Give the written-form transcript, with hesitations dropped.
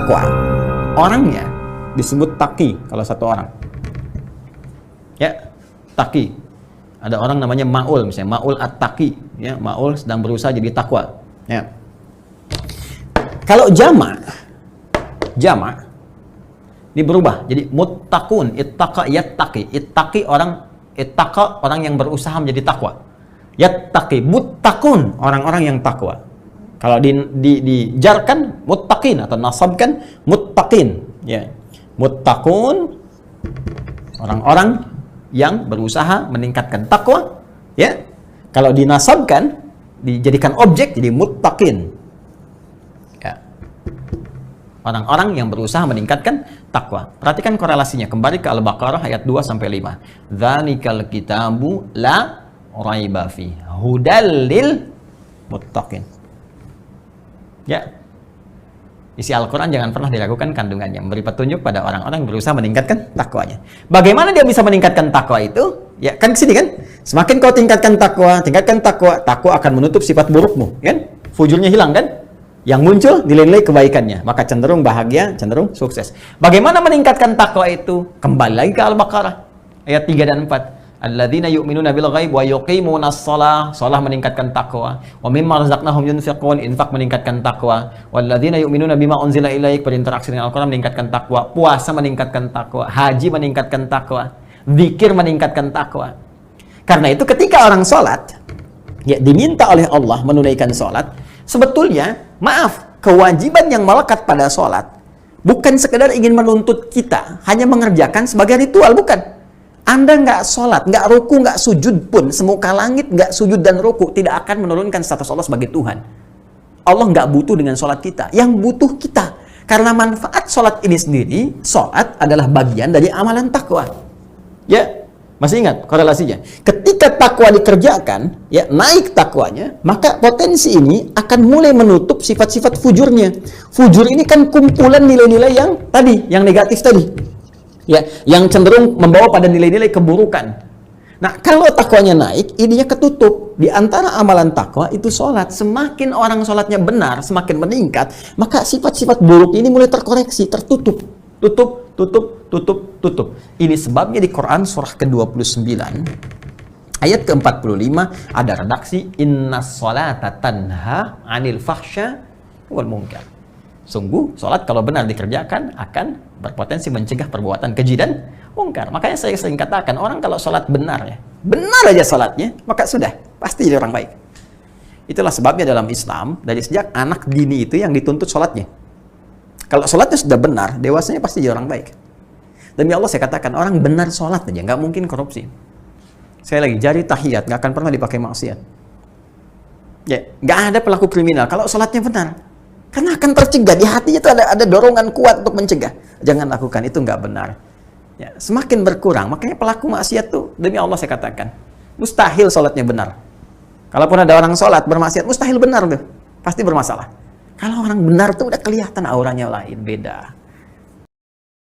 takwa, orangnya disebut taqi kalau satu orang. Ya, taqi. Ada orang namanya Ma'ul, misalnya Ma'ul at-taqi, ya, Ma'ul sedang berusaha jadi takwa. Ya. Kalau jamak ini berubah jadi muttaqun, ittaqa yattaqi. Ittaqi ittaqa orang yang berusaha menjadi takwa. Yattaqi muttaqun orang-orang yang takwa. Kalau dijarkan muttaqin atau nasabkan muttaqin, ya. Muttaqun orang-orang yang berusaha meningkatkan takwa, ya. Kalau dinasabkan, dijadikan objek jadi muttaqin, ya. Orang-orang yang berusaha meningkatkan takwa. Perhatikan korelasinya, kembali ke Al-Baqarah ayat 2 sampai 5. Dzalikal kitabu la raiba fi hudal lil muttaqin. Ya. Isi Al-Quran jangan pernah diragukan kandungannya, memberi petunjuk pada orang-orang yang berusaha meningkatkan takwanya. Bagaimana dia bisa meningkatkan takwa itu? Ya, kan kesini kan? Semakin kau tingkatkan takwa, takwa akan menutup sifat burukmu, kan? Fujurnya hilang, kan? Yang muncul nilai-nilai kebaikannya, maka cenderung bahagia, cenderung sukses. Bagaimana meningkatkan takwa itu? Kembali lagi ke Al-Baqarah ayat 3 dan 4. Alladzina yu'minuna bil ghaib wa yuqimunas shalah, shalah meningkatkan takwa. Wa mimma razaqnahum yunfiqun, infak meningkatkan takwa. Walladzina yu'minuna bima unzila ilaik, berinteraksi dengan Al-Qur'an meningkatkan takwa. Puasa meningkatkan takwa, haji meningkatkan takwa, zikir meningkatkan takwa. Karena itu ketika orang salat, ya, diminta oleh Allah menunaikan salat, sebetulnya maaf, kewajiban yang melekat pada salat bukan sekedar ingin menuntut kita hanya mengerjakan sebagai ritual, bukan. Anda nggak sholat, nggak ruku, nggak sujud pun, semuka langit nggak sujud dan ruku, tidak akan menurunkan status Allah sebagai Tuhan. Allah nggak butuh dengan sholat kita, yang butuh kita. Karena manfaat sholat ini sendiri, sholat adalah bagian dari amalan takwa. Ya, masih ingat korelasinya? Ketika takwa dikerjakan, ya, naik takwanya, maka potensi ini akan mulai menutup sifat-sifat fujurnya. Fujur ini kan kumpulan nilai-nilai yang tadi, yang negatif tadi. Ya, yang cenderung membawa pada nilai-nilai keburukan. Nah, kalau takwanya naik, ininya ketutup. Di antara amalan takwa itu sholat. Semakin orang sholatnya benar, semakin meningkat, maka sifat-sifat buruk ini mulai terkoreksi, tertutup. Tutup. Ini sebabnya di Quran surah ke-29, ayat ke-45, ada redaksi, innas sholata tanha anil fahsya wal munkar. Sungguh, sholat kalau benar dikerjakan akan berpotensi mencegah perbuatan keji dan mungkar. Makanya saya sering katakan, orang kalau sholat benar, ya, benar aja sholatnya, maka sudah, pasti jadi orang baik. Itulah sebabnya dalam Islam, dari sejak anak dini itu yang dituntut sholatnya. Kalau sholatnya sudah benar, dewasanya pasti jadi orang baik. Demi Allah saya katakan, orang benar sholat aja, nggak mungkin korupsi. Saya lagi, jari tahiyat, nggak akan pernah dipakai maksiat. Ya, nggak ada pelaku kriminal, kalau sholatnya benar. Karena akan tercegah, di hatinya itu ada dorongan kuat untuk mencegah. Jangan lakukan, itu nggak benar. Ya, semakin berkurang, makanya pelaku maksiat tuh, demi Allah saya katakan, mustahil sholatnya benar. Kalaupun ada orang sholat bermaksiat, mustahil benar tuh, pasti bermasalah. Kalau orang benar tuh udah kelihatan auranya lain, beda.